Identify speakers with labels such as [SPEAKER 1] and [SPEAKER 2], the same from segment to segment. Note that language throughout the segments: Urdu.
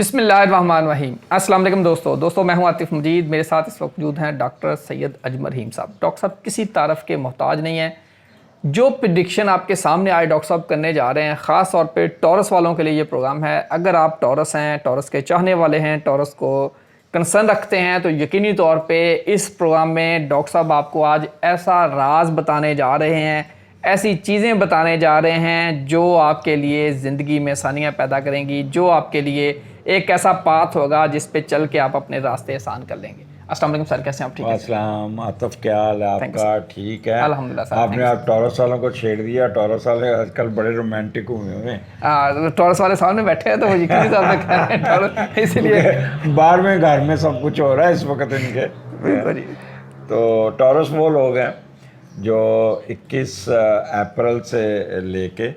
[SPEAKER 1] بسم اللہ الرحمن الرحیم۔ السلام علیکم دوستوں میں ہوں عاطف مجید، میرے ساتھ اس وقت موجود ہیں ڈاکٹر سید اجمل رحیم صاحب۔ ڈاکٹر صاحب کسی تعارف کے محتاج نہیں ہیں، جو پریڈکشن آپ کے سامنے آئے ڈاکٹر صاحب کرنے جا رہے ہیں، خاص طور پہ ٹورس والوں کے لیے یہ پروگرام ہے۔ اگر آپ ٹورس ہیں، ٹورس کے چاہنے والے ہیں، ٹورس کو کنسرن رکھتے ہیں تو یقینی طور پہ اس پروگرام میں ڈاکٹر صاحب آپ کو آج ایسا راز بتانے جا رہے ہیں، ایسی چیزیں بتانے جا رہے ہیں جو آپ کے لیے زندگی میں آسانیاں پیدا کریں گی، جو آپ کے لیے ایک ایسا پاتھ ہوگا جس پہ چل کے آپ اپنے راستے آسان کر لیں گے۔ السلام علیکم سر، کیسے ہیں آپ؟ ٹھیک ہے؟
[SPEAKER 2] السلام عاطف، کیا حال ہے آپ کا؟ ٹھیک ہے
[SPEAKER 1] الحمدللہ سر،
[SPEAKER 2] آپ نے آپ ٹورس والوں کو چھیڑ دیا۔ ٹورس والے آج کل بڑے رومانٹک ہوئے ہوئے
[SPEAKER 1] ٹورس والے سامنے بیٹھے ہیں تو وہ یقینی طور پہ کہہ رہے ہیں ٹورس، اس لیے
[SPEAKER 2] باہر میں گھر میں سب کچھ ہو رہا ہے اس وقت ان کے۔
[SPEAKER 1] بالکل جی۔
[SPEAKER 2] تو ٹورس وہ لوگ ہیں جو 21 اپریل سے لے کے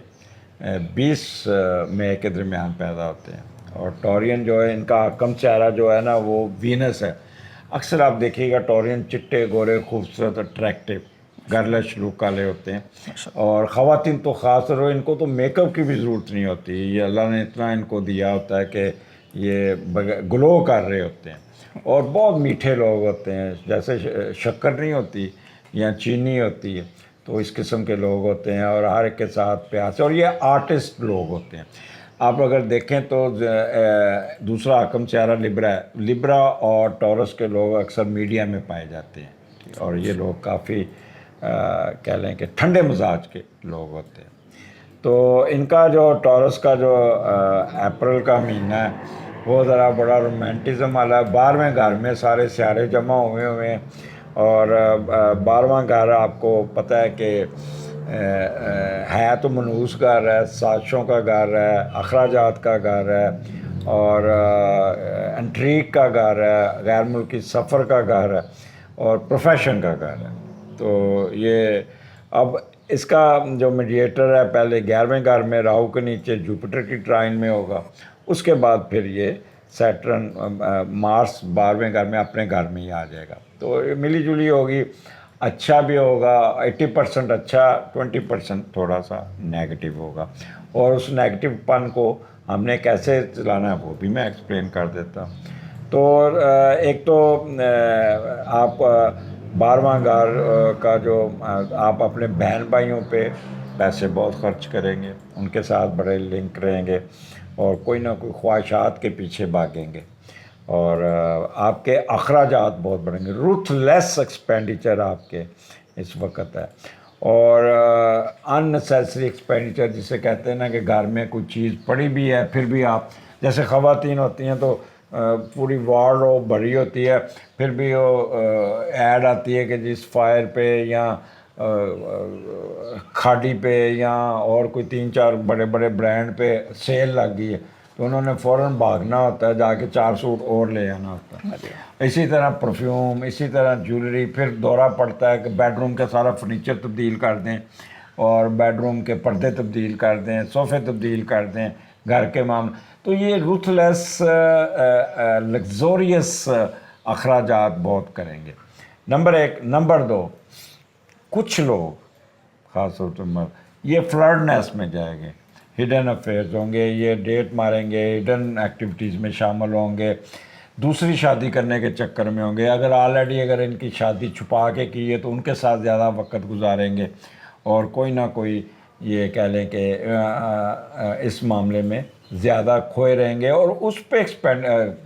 [SPEAKER 2] 20 مئی کے درمیان پیدا ہوتے ہیں، اور ٹورین جو ہے ان کا حکم چہرہ جو ہے نا وہ وینس ہے۔ اکثر آپ دیکھیے گا ٹورین چٹے گورے خوبصورت اٹریکٹیو گرلش لک والے ہوتے ہیں، اور خواتین تو خاص طور ان کو تو میک اپ کی بھی ضرورت نہیں ہوتی، یہ اللہ نے اتنا ان کو دیا ہوتا ہے کہ یہ گلو کر رہے ہوتے ہیں، اور بہت میٹھے لوگ ہوتے ہیں، جیسے شکر نہیں ہوتی یا چینی ہوتی ہے تو اس قسم کے لوگ ہوتے ہیں، اور ہر ایک کے ساتھ پیار سے، اور یہ آرٹسٹ لوگ ہوتے ہیں۔ آپ اگر دیکھیں تو دوسرا حکم چہرہ لبرا ہے۔ لبرا اور ٹورس کے لوگ اکثر میڈیا میں پائے جاتے ہیں، اور یہ لوگ کافی کہہ لیں کہ ٹھنڈے مزاج کے لوگ ہوتے ہیں۔ تو ان کا جو ٹورس کا جو اپریل کا مہینہ ہے وہ ذرا بڑا رومانٹزم والا ہے۔ 12ویں گھر میں سارے سیارے جمع ہوئے ہیں، اور 12واں گھر آپ کو پتہ ہے کہ ہے تو منحوس گھر ہے، سازشوں کا گھر ہے، اخراجات کا گھر ہے، اور انٹریگ کا گھر ہے، غیر ملکی سفر کا گھر ہے، اور پروفیشن کا گھر ہے۔ تو یہ اب اس کا جو میڈیٹر ہے پہلے 11ویں گھر میں راہو کے نیچے جوپیٹر کی ٹرائن میں ہوگا، اس کے بعد پھر یہ سیٹرن مارس 12ویں گھر میں اپنے گھر میں ہی آ جائے گا۔ تو ملی جلی ہوگی، اچھا بھی ہوگا، 80% اچھا، 20% تھوڑا سا نیگیٹو ہوگا، اور اس نیگیٹو پن کو ہم نے کیسے چلانا ہے وہ بھی میں ایکسپلین کر دیتا ہوں۔ تو ایک تو آپ 12واں گھر کا جو آپ اپنے بہن بھائیوں پہ پیسے بہت خرچ کریں گے، ان کے ساتھ بڑے لنک رہیں گے، اور کوئی نہ کوئی خواہشات کے پیچھے بھاگیں گے، اور آپ کے اخراجات بہت بڑھیں گے۔ روتھ لیس ایکسپینڈیچر آپ کے اس وقت ہے، اور ان نیسیسری ایکسپینڈیچر جسے کہتے ہیں نا کہ گھر میں کوئی چیز پڑی بھی ہے پھر بھی آپ، جیسے خواتین ہوتی ہیں تو پوری وارڈروب بھری ہوتی ہے، پھر بھی وہ ایڈ آتی ہے کہ جس فائر پہ یا کھاڑی پہ یا اور کوئی 3-4 بڑے بڑے برانڈ پہ سیل لگ گئی ہے، تو انہوں نے فوراً بھاگنا ہوتا ہے، جا کے 4 سوٹ اور لے آنا ہوتا ہے۔ اسی طرح پرفیوم، اسی طرح جیولری، پھر دورہ پڑتا ہے کہ بیڈ روم کا سارا فرنیچر تبدیل کر دیں، اور بیڈ روم کے پردے تبدیل کر دیں، صوفے تبدیل کر دیں، گھر کے معاملے۔ تو یہ روتھ لیس لگزوریس اخراجات بہت کریں گے، نمبر 1۔ نمبر 2، کچھ لوگ خاص طور پر یہ فلرٹنیس میں جائیں گے، ہڈن افیئرز ہوں گے، یہ ڈیٹ ماریں گے، ہڈن ایکٹیویٹیز میں شامل ہوں گے، دوسری شادی کرنے کے چکر میں ہوں گے، اگر اگر ان کی شادی چھپا کے کی ہے تو ان کے ساتھ زیادہ وقت گزاریں گے، اور کوئی نہ کوئی یہ کہہ لیں کہ اس معاملے میں زیادہ کھوئے رہیں گے، اور اس پہ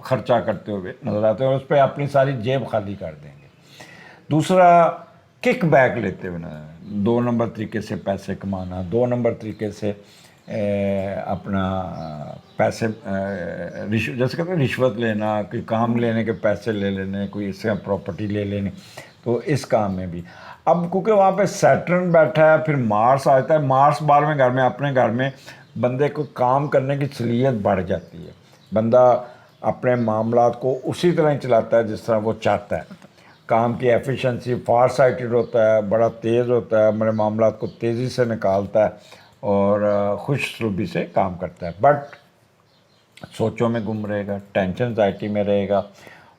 [SPEAKER 2] خرچہ کرتے ہوئے نظر آتے ہیں، اور اس پہ اپنی ساری جیب خالی کر دیں گے۔ دوسرا، کک بیک لیتے ہوئے 2 نمبر طریقے سے پیسے کمانا، 2 نمبر طریقے سے اپنا پیسے جیسے کہتے ہیں رشوت لینا، کوئی کام لینے کے پیسے لے لینے، کوئی اس سے پراپرٹی لے لینی، تو اس کام میں بھی۔ اب کیونکہ وہاں پہ سیٹرن بیٹھا ہے، پھر مارس آتا ہے، مارس 12ویں گھر میں اپنے گھر میں بندے کو کام کرنے کی صلاحیت بڑھ جاتی ہے، بندہ اپنے معاملات کو اسی طرح ہی چلاتا ہے جس طرح وہ چاہتا ہے، کام کی ایفیشنسی، فار سائٹڈ ہوتا ہے، بڑا تیز ہوتا ہے، ہمارے معاملات کو تیزی سے نکالتا ہے، اور خوش اسلوبی سے کام کرتا ہے، بٹ سوچوں میں گم رہے گا، ٹینشن انزائٹی میں رہے گا،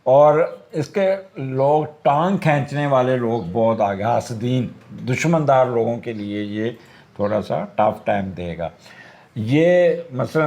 [SPEAKER 2] اور اس کے لوگ ٹانگ کھینچنے والے لوگ بہت آگے، حاسدین، دشمن دار لوگوں کے لیے یہ تھوڑا سا ٹف ٹائم دے گا۔ یہ مثلا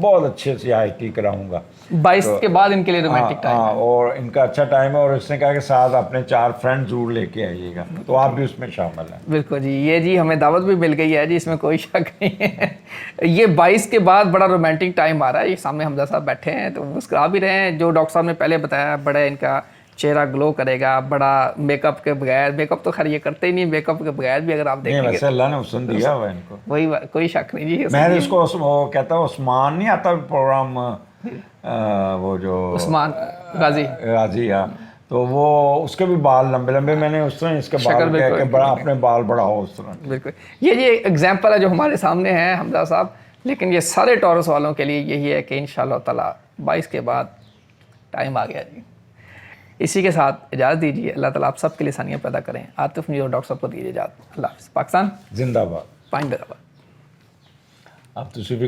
[SPEAKER 2] بہت اچھے سے ہائی ٹی کراؤں گا
[SPEAKER 1] 22 کے بعد ان کے لیے رومانٹک ٹائم.
[SPEAKER 2] ہاں اور ان کا اچھا ٹائم ہے، اور اس نے کہا کہ ساتھ اپنے 4 فرینڈ ضرور لے کے آئیے گا، تو آپ بھی اس میں شامل ہیں.
[SPEAKER 1] بالکل جی، یہ جی ہمیں دعوت بھی مل گئی ہے جی، اس میں کوئی شک نہیں ہے. یہ 22 کے بعد بڑا رومانٹک ٹائم آ رہا ہے. یہ سامنے حمزہ صاحب بیٹھے ہیں تو مسکرا بھی رہے ہیں. جو ڈاکٹر صاحب نے پہلے بتایا بڑا ان کا چہرہ گلو کرے گا، بڑا میک اپ کے بغیر، میک اپ تو خیر یہ کرتے ہی نہیں، میک اپ کے بغیر بھی اگر آپ
[SPEAKER 2] نہیں
[SPEAKER 1] دیکھیں گے
[SPEAKER 2] ویسے اللہ نے حسن دیا ہوا ہے ان کو.
[SPEAKER 1] وہی کوئی شک نہیں جی.
[SPEAKER 2] میں نے اس کو وہ کہتا ہوں عثمان نہیں آتا پروگرام وہ جو
[SPEAKER 1] عثمان غازی،
[SPEAKER 2] غازی، ہاں، تو وہ اس کے بھی بال لمبے لمبے، میں نے اس طرح اس کے بال کہہ کے بڑا اپنے بال بڑھاؤ اس طرح.
[SPEAKER 1] بالکل یہ جی ایگزامپل ہے جو ہمارے سامنے ہے حمزہ صاحب. لیکن یہ سارے ٹورس والوں کے لیے یہی ہے کہ انشاءاللہ تعالیٰ 22 کے بعد ٹائم آ گیا جی. اسی کے ساتھ اجازت دیجیے. اللہ تعالیٰ آپ سب کے لیے آسانیاں پیدا کریں. عاطف مجید اور ڈاکٹر صاحب کو دیجیے اجازت. اللہ حافظ. پاکستان
[SPEAKER 2] زندہ باد.
[SPEAKER 1] پائن آباد.
[SPEAKER 2] اب تو فکر